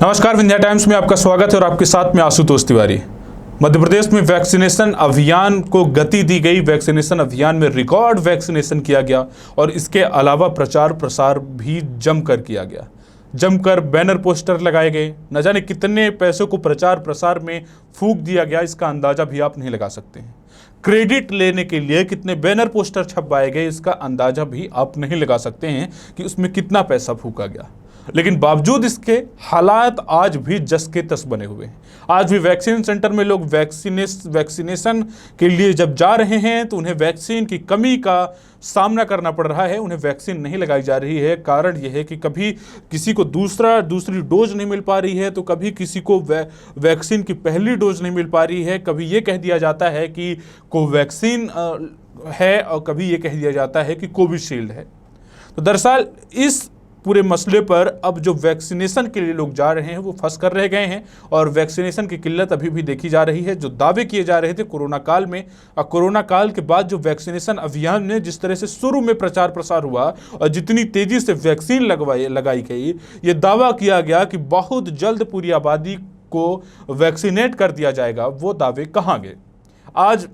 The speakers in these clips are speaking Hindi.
नमस्कार, विंध्या टाइम्स में आपका स्वागत है और आपके साथ में आशुतोष तिवारी। मध्य प्रदेश में वैक्सीनेशन अभियान को गति दी गई। वैक्सीनेशन अभियान में रिकॉर्ड वैक्सीनेशन किया गया और इसके अलावा प्रचार प्रसार भी जमकर किया गया। जमकर बैनर पोस्टर लगाए गए। न जाने कितने पैसों को प्रचार प्रसार में फूंक दिया गया, इसका अंदाजा भी आप नहीं लगा सकते हैं। क्रेडिट लेने के लिए कितने बैनर पोस्टर छपवाए गए, इसका अंदाजा भी आप नहीं लगा सकते हैं कि उसमें कितना पैसा फूंका गया। लेकिन बावजूद इसके हालात आज भी जस के तस बने हुए हैं। आज भी वैक्सीन सेंटर में लोग वैक्सीनेशन के लिए जब जा रहे हैं तो उन्हें वैक्सीन की कमी का सामना करना पड़ रहा है। उन्हें वैक्सीन नहीं लगाई जा रही है। कारण यह है कि कभी किसी को दूसरी डोज नहीं मिल पा रही है, तो कभी किसी को वैक्सीन की पहली डोज नहीं मिल पा रही है। कभी ये कह दिया जाता है कि कोवैक्सीन है और कभी ये कह दिया जाता है कि कोविशील्ड है। तो दरअसल इस पूरे मसले पर अब जो वैक्सीनेशन के लिए लोग जा रहे हैं वो फंस कर रह गए हैं और वैक्सीनेशन की किल्लत अभी भी देखी जा रही है। जो दावे किए जा रहे थे कोरोना काल में और कोरोना काल के बाद जो वैक्सीनेशन अभियान में जिस तरह से शुरू में प्रचार प्रसार हुआ और जितनी तेजी से वैक्सीन लगाई गई, ये दावा किया गया कि बहुत जल्द पूरी आबादी को वैक्सीनेट कर दिया जाएगा, वो दावे कहाँ गए। आज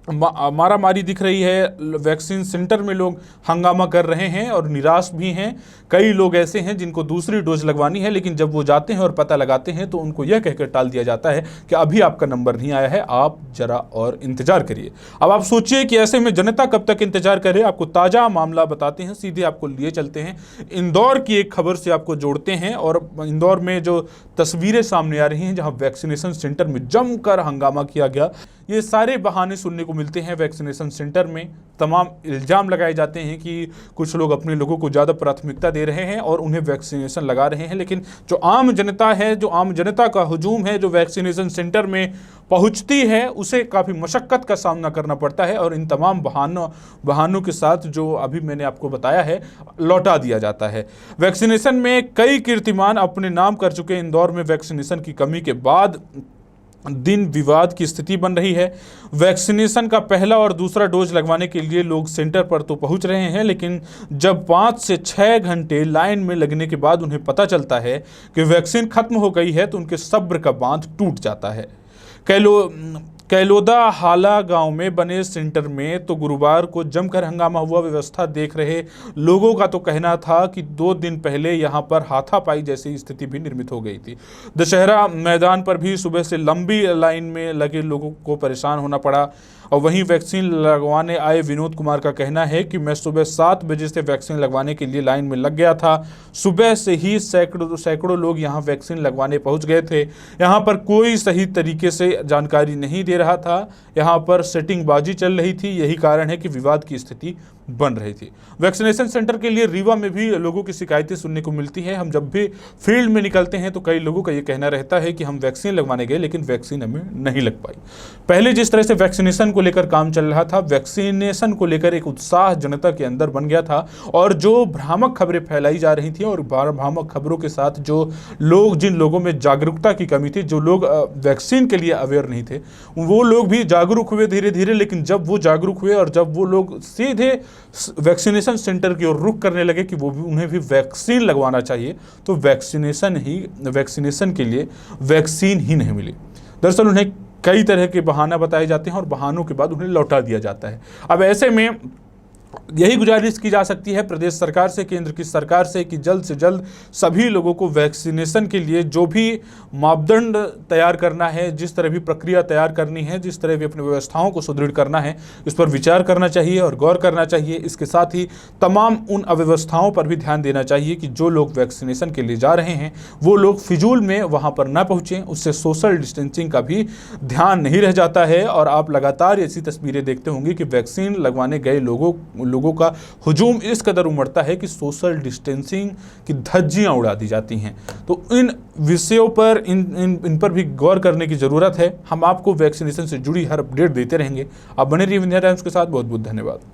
मारामारी दिख रही है। वैक्सीन सेंटर में लोग हंगामा कर रहे हैं और निराश भी हैं। कई लोग ऐसे हैं जिनको दूसरी डोज लगवानी है, लेकिन जब वो जाते हैं और पता लगाते हैं तो उनको यह कहकर टाल दिया जाता है कि अभी आपका नंबर नहीं आया है, आप जरा और इंतजार करिए। अब आप सोचिए कि ऐसे में जनता कब तक इंतजार करे। आपको ताज़ा मामला बताते हैं, सीधे आपको लिए चलते हैं इंदौर की एक खबर से आपको जोड़ते हैं। और इंदौर में जो तस्वीरें सामने आ रही हैं जहाँ वैक्सीनेशन सेंटर में जमकर हंगामा किया गया, ये सारे बहाने सुनने को मिलते हैं। वैक्सीनेशन सेंटर में तमाम इल्ज़ाम लगाए जाते हैं कि कुछ लोग अपने लोगों को ज़्यादा प्राथमिकता दे रहे हैं और उन्हें वैक्सीनेशन लगा रहे हैं। लेकिन जो आम जनता है, जो आम जनता का हुजूम है, जो वैक्सीनेशन सेंटर में पहुंचती है, उसे काफ़ी मशक्क़त का सामना करना पड़ता है और इन तमाम बहानों के साथ जो अभी मैंने आपको बताया है लौटा दिया जाता है। वैक्सीनेशन में कई कीर्तिमान अपने नाम कर चुके इंदौर में वैक्सीनेशन की कमी के बाद दिन विवाद की स्थिति बन रही है। वैक्सीनेशन का पहला और दूसरा डोज लगवाने के लिए लोग सेंटर पर तो पहुंच रहे हैं, लेकिन जब 5 से 6 घंटे लाइन में लगने के बाद उन्हें पता चलता है कि वैक्सीन खत्म हो गई है तो उनके सब्र का बांध टूट जाता है। कैलोदा हाला गांव में बने सेंटर में तो गुरुवार को जमकर हंगामा हुआ। व्यवस्था देख रहे लोगों का तो कहना था कि 2 दिन पहले यहां पर हाथापाई जैसी स्थिति भी निर्मित हो गई थी। दशहरा मैदान पर भी सुबह से लंबी लाइन में लगे लोगों को परेशान होना पड़ा। और वहीं वैक्सीन लगवाने आए विनोद कुमार का कहना है कि मैं सुबह 7 बजे से वैक्सीन लगवाने के लिए लाइन में लग गया था। सुबह से ही सैकड़ों लोग यहां वैक्सीन लगवाने पहुंच गए थे। यहां पर कोई सही तरीके से जानकारी नहीं दे रहा था। यहां पर सेटिंगबाजी चल रही थी। यही कारण है कि विवाद की स्थिति बन रही थी। वैक्सीनेशन सेंटर के लिए रीवा में भी लोगों की शिकायतें सुनने को मिलती हैं। हम जब भी फील्ड में निकलते हैं तो कई लोगों का ये कहना रहता है कि हम वैक्सीन लगवाने गए लेकिन वैक्सीन हमें नहीं लग पाई। पहले जिस तरह से वैक्सीनेशन को लेकर काम चल रहा था, वैक्सीनेशन को लेकर एक उत्साह जनता के अंदर बन गया था और जो भ्रामक खबरें फैलाई जा रही थी और भ्रामक खबरों के साथ जिन लोगों में जागरूकता की कमी थी, जो लोग वैक्सीन के लिए अवेयर नहीं थे, वो लोग भी जागरूक हुए धीरे धीरे। लेकिन जब वो जागरूक हुए और जब वो लोग सीधे वैक्सीनेशन सेंटर की ओर रुख करने लगे कि उन्हें भी वैक्सीन लगवाना चाहिए, तो वैक्सीनेशन के लिए वैक्सीन ही नहीं मिली। दरअसल उन्हें कई तरह के बहाना बताए जाते हैं और बहानों के बाद उन्हें लौटा दिया जाता है। अब ऐसे में यही गुजारिश की जा सकती है प्रदेश सरकार से, केंद्र की सरकार से कि जल्द से जल्द सभी लोगों को वैक्सीनेशन के लिए जो भी मापदंड तैयार करना है, जिस तरह भी प्रक्रिया तैयार करनी है, जिस तरह भी अपनी व्यवस्थाओं को सुदृढ़ करना है, इस पर विचार करना चाहिए और गौर करना चाहिए। इसके साथ ही तमाम उन अव्यवस्थाओं पर भी ध्यान देना चाहिए कि जो लोग वैक्सीनेशन के लिए जा रहे हैं वो लोग फिजूल में वहाँ पर ना पहुँचें। उससे सोशल डिस्टेंसिंग का भी ध्यान नहीं रह जाता है और आप लगातार ऐसी तस्वीरें देखते होंगे कि वैक्सीन लगवाने गए लोगों का हुजूम इस कदर उमड़ता है कि सोशल डिस्टेंसिंग की धज्जियां उड़ा दी जाती हैं। तो इन विषयों पर इन पर भी गौर करने की ज़रूरत है। हम आपको वैक्सीनेशन से जुड़ी हर अपडेट देते रहेंगे। आप बने रहिए विंध्या टाइम्स के साथ। बहुत बहुत धन्यवाद।